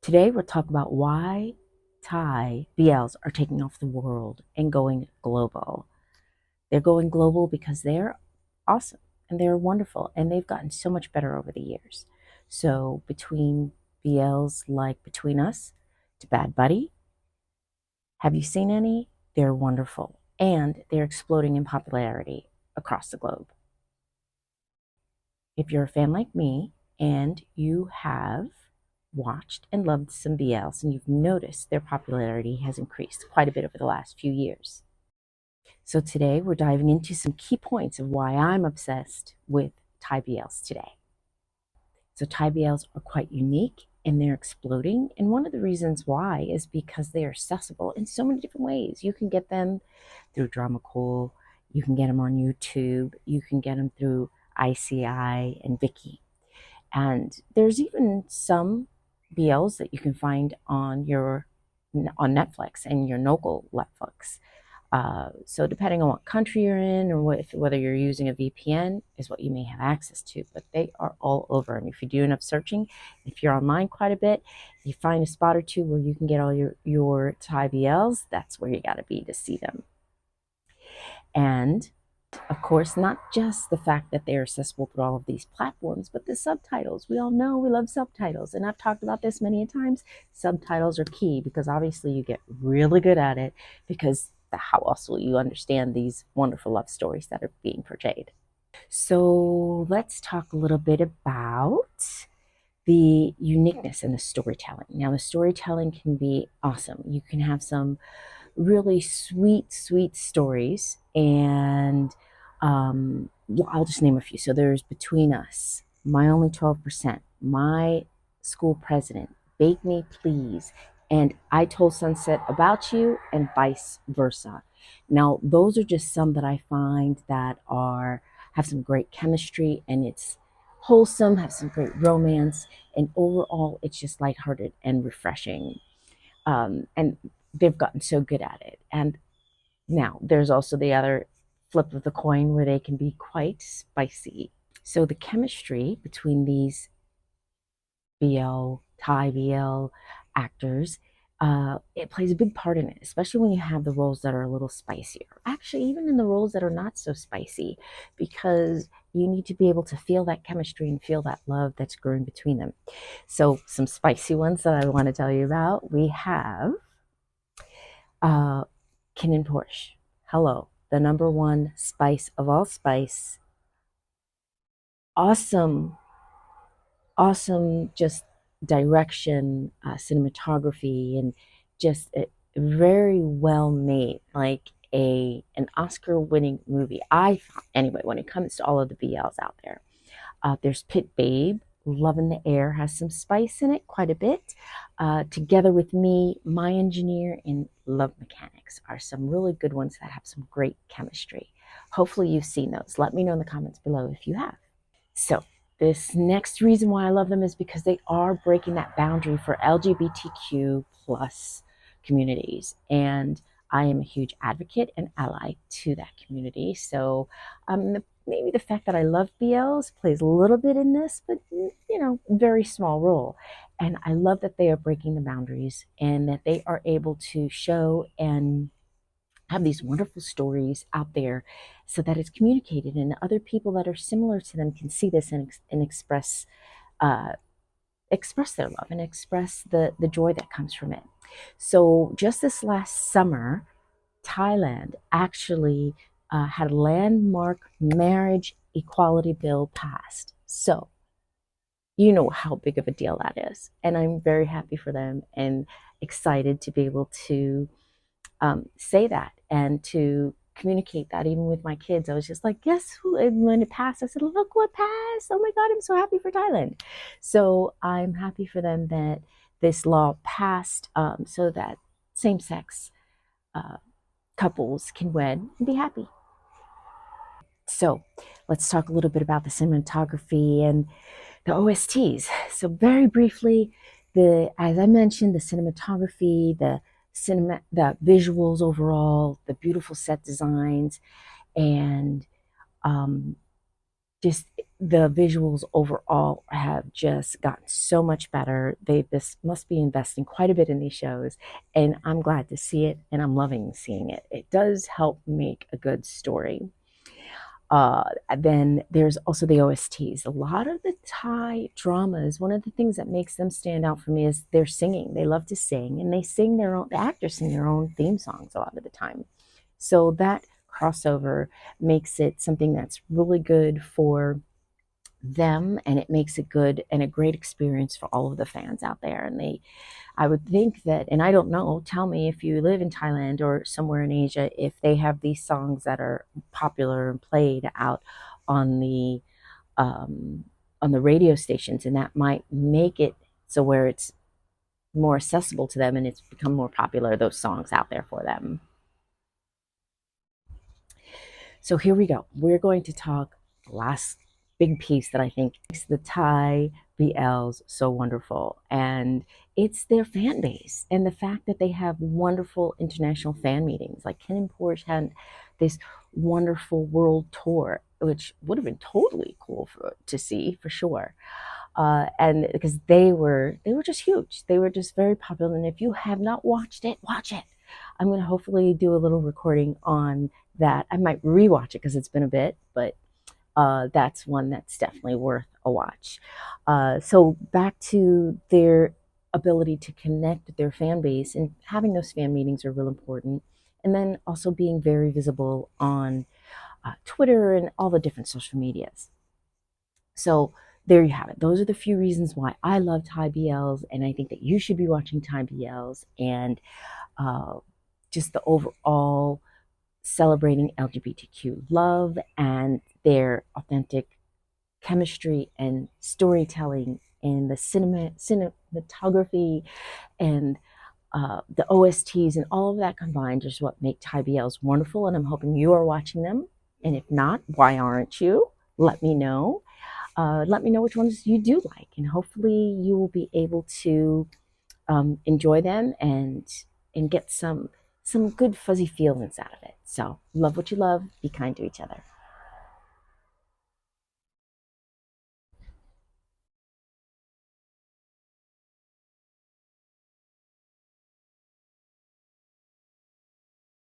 Today we're talking about why Thai BLs are taking off the world and going global. They're going global because they're awesome and they're wonderful and they've gotten so much better over the years. So between BLs like Between Us to Bad Buddy, have you seen any? They're wonderful and they're exploding in popularity across the globe. If you're a fan like me and you have watched and loved some BLs and you've noticed their popularity has increased quite a bit over the last few years. So today we're diving into some key points of why I'm obsessed with Thai BLs today. So Thai BLs are quite unique and they're exploding. And one of the reasons why is because they are accessible in so many different ways. You can get them through Drama Cool, you can get them on YouTube, you can get them through ICI and Viki. And there's even some BLs that you can find on Netflix and your local Netflix. So depending on what country you're in or whether you're using a VPN is what you may have access to, but they are all over. And if you do enough searching, if you're online quite a bit, you find a spot or two where you can get all your Thai BLs, that's where you got to be to see them. And of course, not just the fact that they're accessible through all of these platforms, but the subtitles. We all know we love subtitles, and I've talked about this many times. Subtitles are key because obviously you get really good at it because how else will you understand these wonderful love stories that are being portrayed? So let's talk a little bit about the uniqueness in the storytelling. Now, the storytelling can be awesome. You can have some really sweet stories. And I'll just name a few. So there's Between Us, My Only 12%, My School President, Bake Me Please, and I Told Sunset About You, and vice versa. Now, those are just some that I find that have some great chemistry and it's wholesome, have some great romance, and overall it's just lighthearted and refreshing. And they've gotten so good at it. And now there's also the other flip of the coin where they can be quite spicy. So the chemistry between these Thai BL actors, it plays a big part in it, especially when you have the roles that are a little spicier. Actually, even in the roles that are not so spicy, because you need to be able to feel that chemistry and feel that love that's growing between them. So some spicy ones that I want to tell you about. We have Kin and Porsche. Hello, the number one spice of all spice. Awesome, awesome, just direction, cinematography, and just very well made, like an Oscar-winning movie. Anyway, when it comes to all of the BLs out there. There's Pit Babe, Love in the Air has some spice in it, quite a bit. Together with Me, My Engineer, and Love Mechanics are some really good ones that have some great chemistry. Hopefully you've seen those. Let me know in the comments below if you have. So this next reason why I love them is because they are breaking that boundary for LGBTQ plus communities. And I am a huge advocate and ally to that community. So maybe the fact that I love BLs plays a little bit in this, but very small role. And I love that they are breaking the boundaries and that they are able to show and have these wonderful stories out there so that it's communicated and other people that are similar to them can see this and uh, express their love and express the joy that comes from it. So just this last summer, Thailand actually had a landmark marriage equality bill passed. So you know how big of a deal that is. And I'm very happy for them and excited to be able to say that and to communicate that even with my kids. I was just like, guess who? And when it passed, I said, look what passed. Oh my God, I'm so happy for Thailand. So I'm happy for them that this law passed so that same-sex uh, couples can wed and be happy. So let's talk a little bit about the cinematography and the OSTs. So very briefly, as I mentioned, the cinematography, the visuals overall, the beautiful set designs, and just the visuals overall have just gotten so much better. They this must be investing quite a bit in these shows, and I'm glad to see it, and I'm loving seeing it. It does help make a good story. Then there's also the OSTs. A lot of the Thai dramas, one of the things that makes them stand out for me is their singing. They love to sing, and they sing their own. The actors sing their own theme songs a lot of the time. So that crossover makes it something that's really good for them, and it makes it good and a great experience for all of the fans out there. And I would think that, and I don't know, tell me if you live in Thailand or somewhere in Asia, if they have these songs that are popular and played out on um, the radio stations, and that might make it so where it's more accessible to them and it's become more popular, those songs out there for them. So here we go. We're going to talk last big piece that I think makes the Thai BLs so wonderful. And it's their fan base and the fact that they have wonderful international fan meetings. Like Ken and Porsche had this wonderful world tour, which would have been totally cool to see for sure. And because they were just huge, they were just very popular. And if you have not watched it, watch it. I'm going to hopefully do a little recording on that. I might rewatch it because it's been a bit, but that's one that's definitely worth a watch. So back to their ability to connect with their fan base, and having those fan meetings are real important. And then also being very visible on Twitter and all the different social medias. So there you have it. Those are the few reasons why I love Thai BLs, and I think that you should be watching Thai BLs, and uh, just the overall celebrating LGBTQ love and their authentic chemistry and storytelling and the cinematography and the OSTs and all of that combined is what make Thai BLs wonderful. And I'm hoping you are watching them. And if not, why aren't you? Let me know. Let me know which ones you do like, and hopefully you will be able to enjoy them and get some good fuzzy feelings out of it. So love what you love. Be kind to each other.